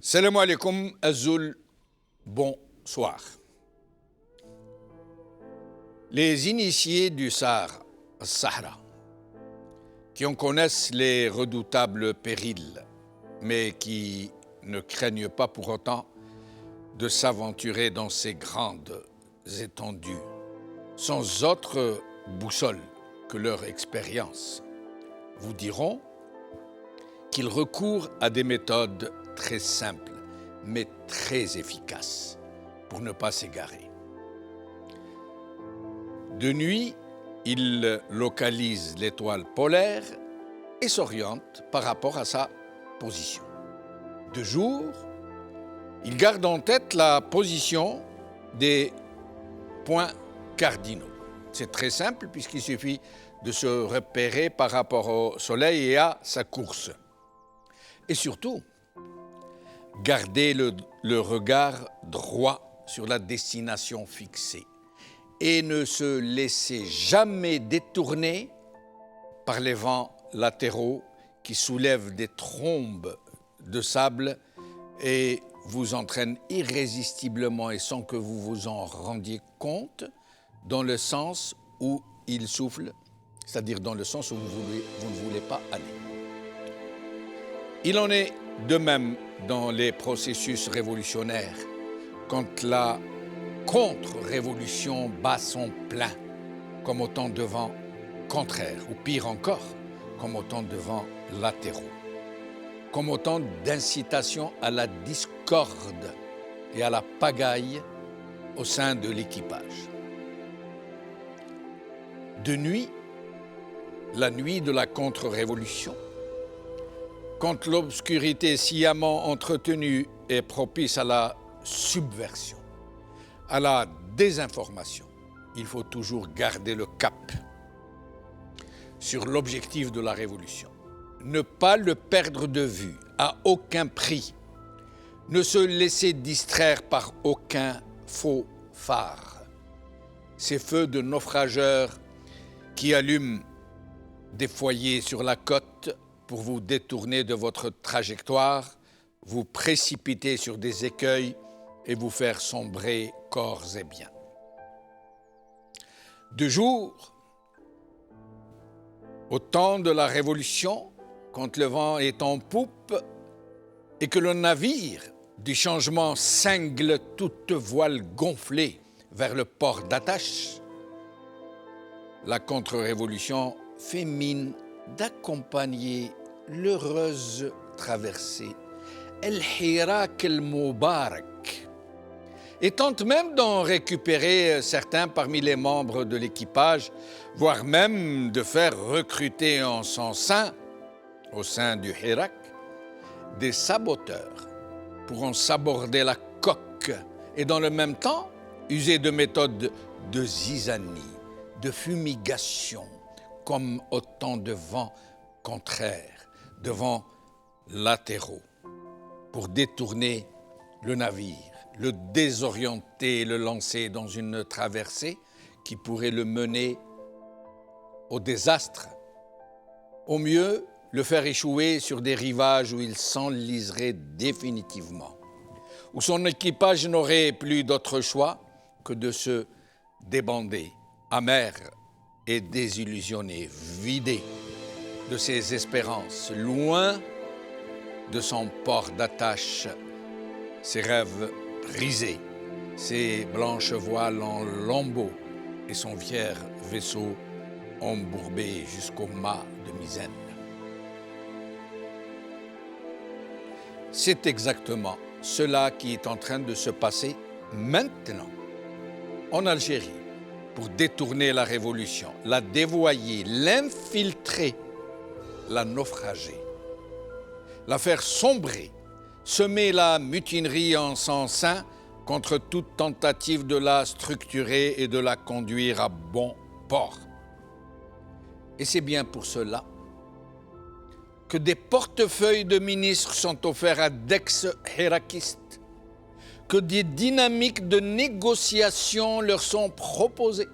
Salam alaikum, Azul, bonsoir. Les initiés du Sahara, qui en connaissent les redoutables périls, mais qui ne craignent pas pour autant de s'aventurer dans ces grandes étendues, sans autre boussole que leur expérience, vous diront qu'ils recourent à des méthodes très simples, mais très efficaces, pour ne pas s'égarer. De nuit, ils localisent l'étoile polaire et s'orientent par rapport à sa position. De jour, ils gardent en tête la position des points cardinaux. C'est très simple puisqu'il suffit de se repérer par rapport au Soleil et à sa course. Et surtout, garder le regard droit sur la destination fixée et ne se laisser jamais détourner par les vents latéraux qui soulèvent des trombes de sable et vous entraînent irrésistiblement et sans que vous vous en rendiez compte dans le sens où ils soufflent, c'est-à-dire dans le sens où vous ne voulez pas aller. Il en est de même dans les processus révolutionnaires, quand la contre-révolution bat son plein, comme autant de vents contraires, ou pire encore, comme autant de vents latéraux, comme autant d'incitations à la discorde et à la pagaille au sein de l'équipage. De nuit, la nuit de la contre-révolution, quand l'obscurité sciemment entretenue est propice à la subversion, à la désinformation, il faut toujours garder le cap sur l'objectif de la révolution. Ne pas le perdre de vue à aucun prix. Ne se laisser distraire par aucun faux phare. Ces feux de naufrageurs qui allument des foyers sur la côte pour vous détourner de votre trajectoire, vous précipiter sur des écueils et vous faire sombrer corps et biens. De jour, au temps de la Révolution, quand le vent est en poupe et que le navire du changement cingle toute voile gonflée vers le port d'attache, la contre-révolution fait mine d'accompagner l'heureuse traversée, El-Hirak el-Moubarak, et tente même d'en récupérer certains parmi les membres de l'équipage, voire même de faire recruter en son sein, au sein du Hirak, des saboteurs pour en saborder la coque et dans le même temps user de méthodes de zizanie, de fumigation, comme autant de vents contraires, de vents latéraux, pour détourner le navire, le désorienter et le lancer dans une traversée qui pourrait le mener au désastre. Au mieux, le faire échouer sur des rivages où il s'enliserait définitivement, où son équipage n'aurait plus d'autre choix que de se débander, amer et désillusionné, vidé de ses espérances, loin de son port d'attache, ses rêves brisés, ses blanches voiles en lambeaux et son fier vaisseau embourbé jusqu'au mât de misaine. C'est exactement cela qui est en train de se passer maintenant en Algérie, pour détourner la révolution, la dévoyer, l'infiltrer, la naufrager, la faire sombrer, semer la mutinerie en son sein contre toute tentative de la structurer et de la conduire à bon port. Et c'est bien pour cela que des portefeuilles de ministres sont offerts à d'ex-hirakistes, que des dynamiques de négociation leur sont proposées,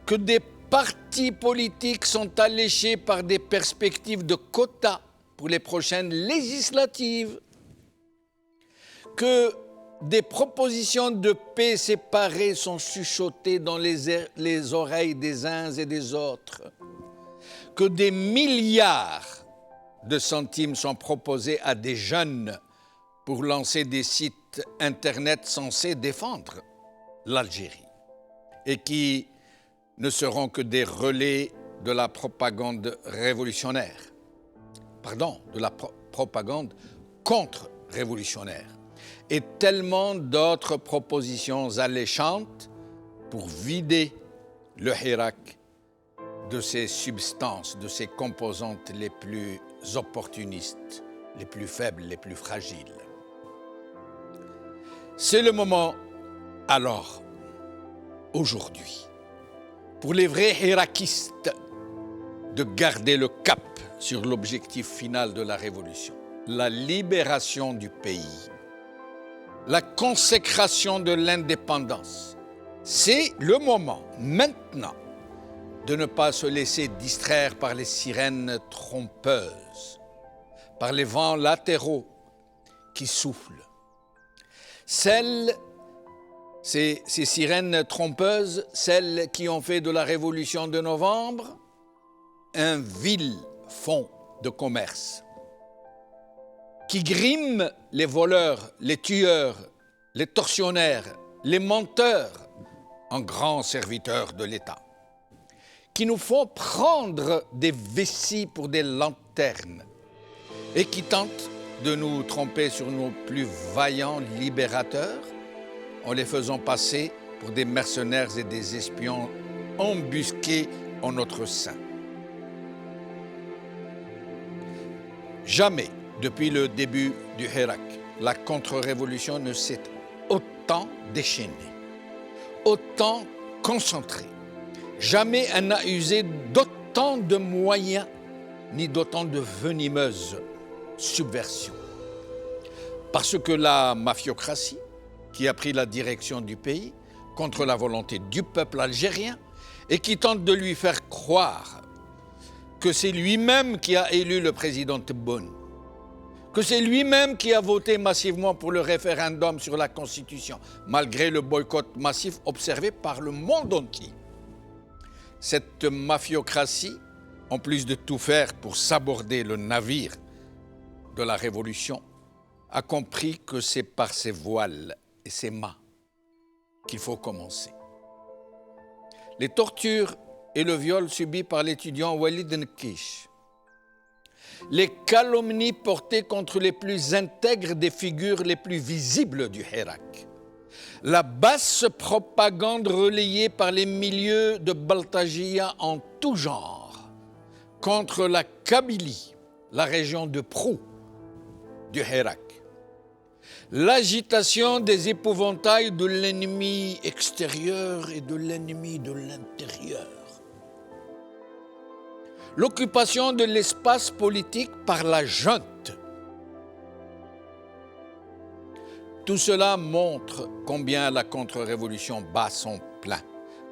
que des partis politiques sont alléchés par des perspectives de quotas pour les prochaines législatives, que des propositions de paix séparées sont chuchotées dans les oreilles des uns et des autres, que des milliards de centimes sont proposés à des jeunes pour lancer des sites Internet censés défendre l'Algérie et qui ne seront que des relais de la propagande révolutionnaire, de la propagande contre-révolutionnaire, et tellement d'autres propositions alléchantes pour vider le Hirak de ses substances, de ses composantes les plus opportunistes, les plus faibles, les plus fragiles. C'est le moment, alors, aujourd'hui, pour les vrais hirakistes, de garder le cap sur l'objectif final de la révolution, la libération du pays, la consécration de l'indépendance. C'est le moment, maintenant, de ne pas se laisser distraire par les sirènes trompeuses, par les vents latéraux qui soufflent. Ces sirènes trompeuses, celles qui ont fait de la révolution de novembre un vil fonds de commerce, qui griment les voleurs, les tueurs, les tortionnaires, les menteurs en grands serviteurs de l'État, qui nous font prendre des vessies pour des lanternes et qui tentent de nous tromper sur nos plus vaillants libérateurs en les faisant passer pour des mercenaires et des espions embusqués en notre sein. Jamais, depuis le début du Hirak, la contre-révolution ne s'est autant déchaînée, autant concentrée. Jamais elle n'a usé d'autant de moyens ni d'autant de venimeuses subversions. Parce que la mafiocratie, qui a pris la direction du pays contre la volonté du peuple algérien et qui tente de lui faire croire que c'est lui-même qui a élu le président Tebboune, que c'est lui-même qui a voté massivement pour le référendum sur la Constitution, malgré le boycott massif observé par le monde entier. Cette mafiocratie, en plus de tout faire pour saborder le navire de la Révolution, a compris que c'est par ses voiles et ses mâts qu'il faut commencer. Les tortures et le viol subis par l'étudiant Walid Nkish, les calomnies portées contre les plus intègres des figures les plus visibles du Hirak, la basse propagande relayée par les milieux de Baltajia en tout genre contre la Kabylie, la région de proue du Hirak, l'agitation des épouvantails de l'ennemi extérieur et de l'ennemi de l'intérieur, l'occupation de l'espace politique par la junte. Tout cela montre combien la contre-révolution bat son plein,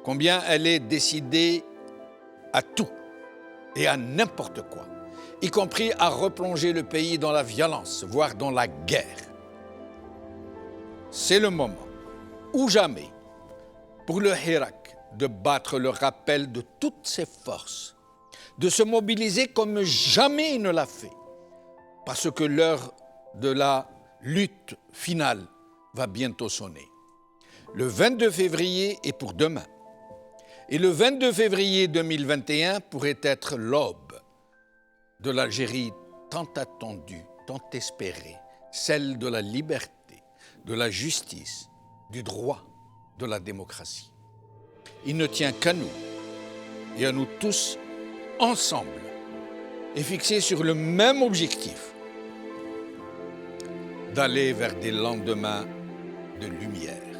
combien elle est décidée à tout et à n'importe quoi, y compris à replonger le pays dans la violence, voire dans la guerre. C'est le moment, ou jamais, pour le Hirak de battre le rappel de toutes ses forces, de se mobiliser comme jamais il ne l'a fait, parce que l'heure de la lutte finale va bientôt sonner. Le 22 février est pour demain. Et le 22 février 2021 pourrait être l'aube de l'Algérie tant attendue, tant espérée, celle de la liberté, de la justice, du droit, de la démocratie. Il ne tient qu'à nous et à nous tous ensemble et fixés sur le même objectif, d'aller vers des lendemains de lumière.